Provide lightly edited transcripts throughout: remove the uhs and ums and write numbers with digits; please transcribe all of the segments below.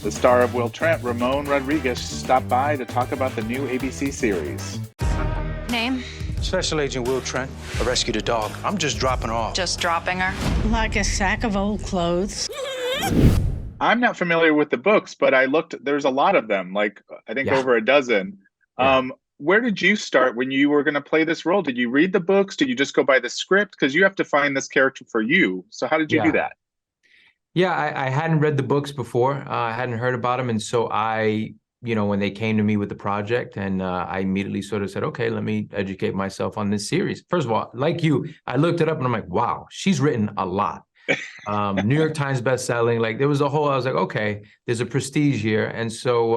The star of Will Trent, Ramón Rodriguez, stopped by to talk about the new ABC series. Name? Special Agent Will Trent. I rescued a dog. I'm just dropping her off. Just dropping her? Like a sack of old clothes. I'm not familiar with the books, but I looked, there's a lot of them, like I think over a dozen. Yeah. Where did you start when you were going to play this role? Did you read the books? Did you just go by the script? Because you have to find this character for you. So how did you do that? Yeah, I hadn't read the books before. I hadn't heard about them. And so when they came to me with the project, and I immediately sort of said, okay, let me educate myself on this series. First of all, like you, I looked it up and I'm like, wow, she's written a lot. New York Times bestselling. Like there was a whole, I was like, okay, there's a prestige here. And so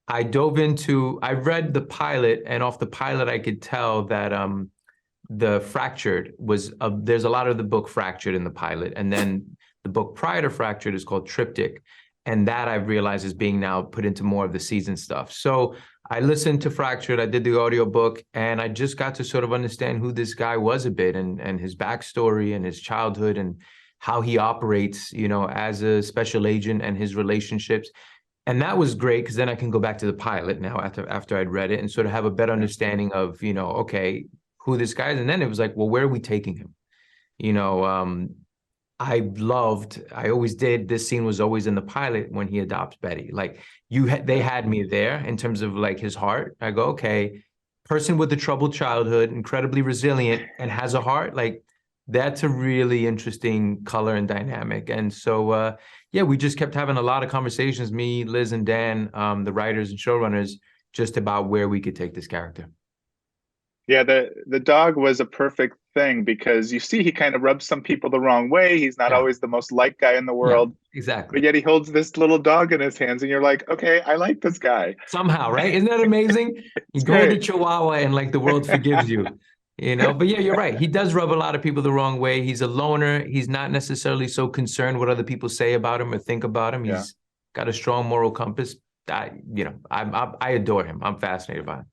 I read the pilot, and off the pilot, I could tell that the Fractured was, there's a lot of the book Fractured in the pilot. And then the book prior to Fractured is called Triptych. And that I've realized is being now put into more of the season stuff. So I listened to Fractured, I did the audiobook, and I just got to sort of understand who this guy was a bit, and his backstory and his childhood and how he operates, as a special agent, and his relationships. And that was great, because then I can go back to the pilot now after I'd read it and sort of have a better understanding of, okay, who this guy is. And then it was like, well, where are we taking him? I always did. This scene was always in the pilot when he adopts Betty. Like they had me there in terms of like his heart. I go, okay, person with a troubled childhood, incredibly resilient, and has a heart. Like that's a really interesting color and dynamic. And so, we just kept having a lot of conversations, me, Liz, and Dan, the writers and showrunners, just about where we could take this character. Yeah, the dog was a perfect thing, because you see he kind of rubs some people the wrong way. He's not always the most liked guy in the world. Yeah, exactly. But yet he holds this little dog in his hands and you're like, okay, I like this guy. Somehow, right? Isn't that amazing? You go to Chihuahua and like the world forgives you, But yeah, you're right. He does rub a lot of people the wrong way. He's a loner. He's not necessarily so concerned what other people say about him or think about him. He's got a strong moral compass. I adore him. I'm fascinated by him.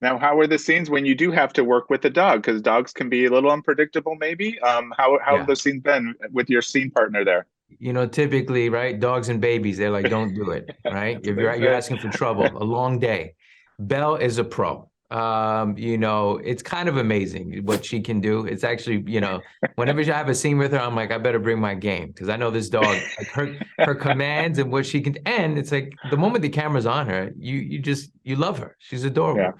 Now, how are the scenes when you do have to work with the dog? Because dogs can be a little unpredictable, maybe. How have those scenes been with your scene partner there? Typically, right? Dogs and babies, they're like, don't do it, right? If you're asking for trouble, a long day. Belle is a pro. It's kind of amazing what she can do. It's actually, whenever I have a scene with her, I'm like, I better bring my game, because I know this dog, like her commands and what she can. And it's like the moment the camera's on her, you love her. She's adorable. Yeah.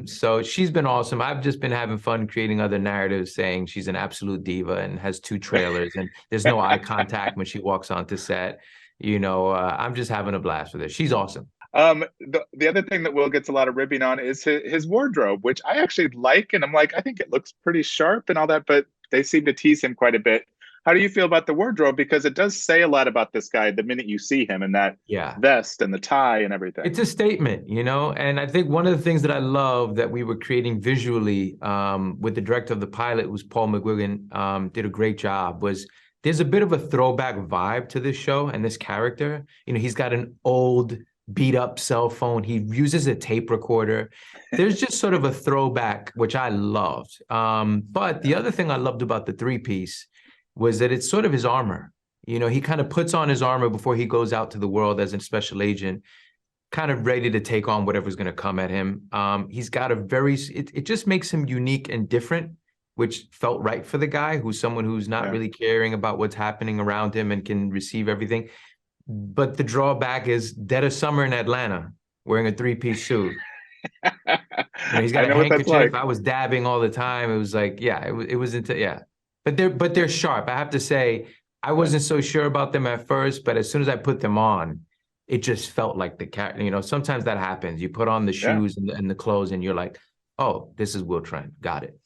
So she's been awesome. I've just been having fun creating other narratives, saying she's an absolute diva and has 2 trailers and there's no eye contact when she walks onto set. I'm just having a blast with her. She's awesome. The other thing that Will gets a lot of ribbing on is his wardrobe, which I actually like. And I'm like, I think it looks pretty sharp and all that, but they seem to tease him quite a bit. How do you feel about the wardrobe? Because it does say a lot about this guy the minute you see him in that vest and the tie and everything. It's a statement, and I think one of the things that I love that we were creating visually with the director of the pilot, was Paul McGuigan, did a great job, was there's a bit of a throwback vibe to this show and this character. He's got an old beat up cell phone. He uses a tape recorder. There's just sort of a throwback, which I loved. But the other thing I loved about the 3-piece was that it's sort of his armor. He kind of puts on his armor before he goes out to the world as a special agent, kind of ready to take on whatever's going to come at him. He's got it just makes him unique and different, which felt right for the guy, who's someone who's not really caring about what's happening around him and can receive everything. But the drawback is dead of summer in Atlanta, wearing a 3-piece suit. He's got a handkerchief. Like. I was dabbing all the time. It was like, it was into. But they're sharp. I have to say, I wasn't so sure about them at first, but as soon as I put them on, it just felt like the cat. Sometimes that happens. You put on the shoes and the clothes, and you're like, oh, this is Will Trent. Got it.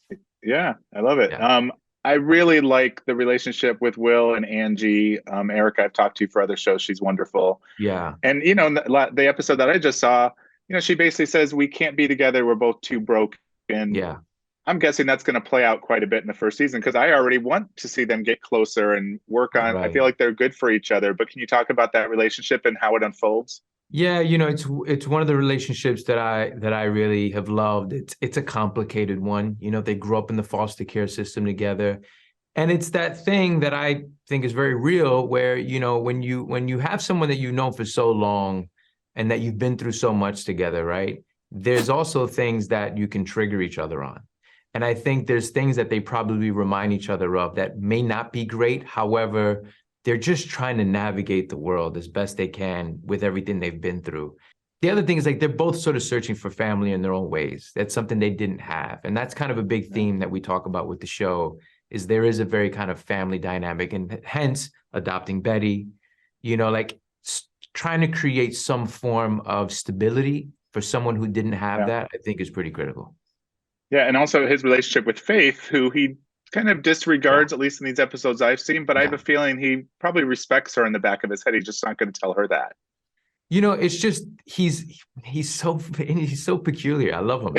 Yeah, I love it. Yeah. I really like the relationship with Will and Angie. Erica, I've talked to for other shows. She's wonderful. Yeah. And, the episode that I just saw, she basically says, we can't be together. We're both too broken. Yeah. I'm guessing that's going to play out quite a bit in the first season, because I already want to see them get closer and work on. I feel like they're good for each other. But can you talk about that relationship and how it unfolds? Yeah, it's one of the relationships that I really have loved. It's a complicated one. They grew up in the foster care system together, And it's that thing that I think is very real where, you know, when you have someone that you've known for so long and that you've been through so much together, right? There's also things that you can trigger each other on. And I think there's things that they probably remind each other of that may not be great. However, they're just trying to navigate the world as best they can with everything they've been through. The other thing is like they're both sort of searching for family in their own ways. That's something they didn't have. And that's kind of a big theme that we talk about with the show is there is a very kind of family dynamic and hence adopting Betty, you know, like trying to create some form of stability for someone who didn't have that, I think is pretty critical. Yeah, and also his relationship with Faith, who he kind of disregards, at least in these episodes I've seen, but I have a feeling he probably respects her in the back of his head. He's just not going to tell her that. You know, it's just he's so peculiar. I love him.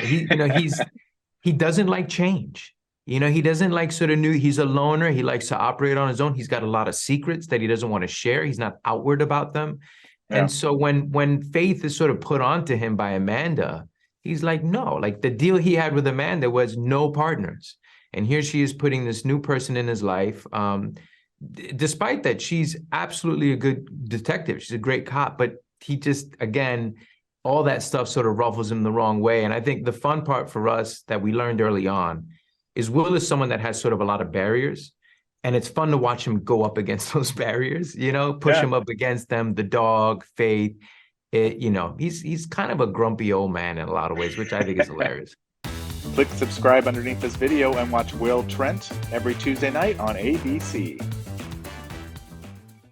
He doesn't like change. You know, he doesn't like sort of he's a loner. He likes to operate on his own. He's got a lot of secrets that he doesn't want to share. He's not outward about them. Yeah. And so when Faith is sort of put onto him by Amanda, he's like, no, like the deal he had with Amanda was no partners. And here she is putting this new person in his life. Despite that, she's absolutely a good detective. She's a great cop, but he just, again, all that stuff sort of ruffles him the wrong way. And I think the fun part for us that we learned early on is Will is someone that has sort of a lot of barriers. And it's fun to watch him go up against those barriers, you know, push him up against them, the dog, Faith. You know, he's kind of a grumpy old man in a lot of ways, which I think is hilarious. Click subscribe underneath this video and watch Will Trent every Tuesday night on ABC.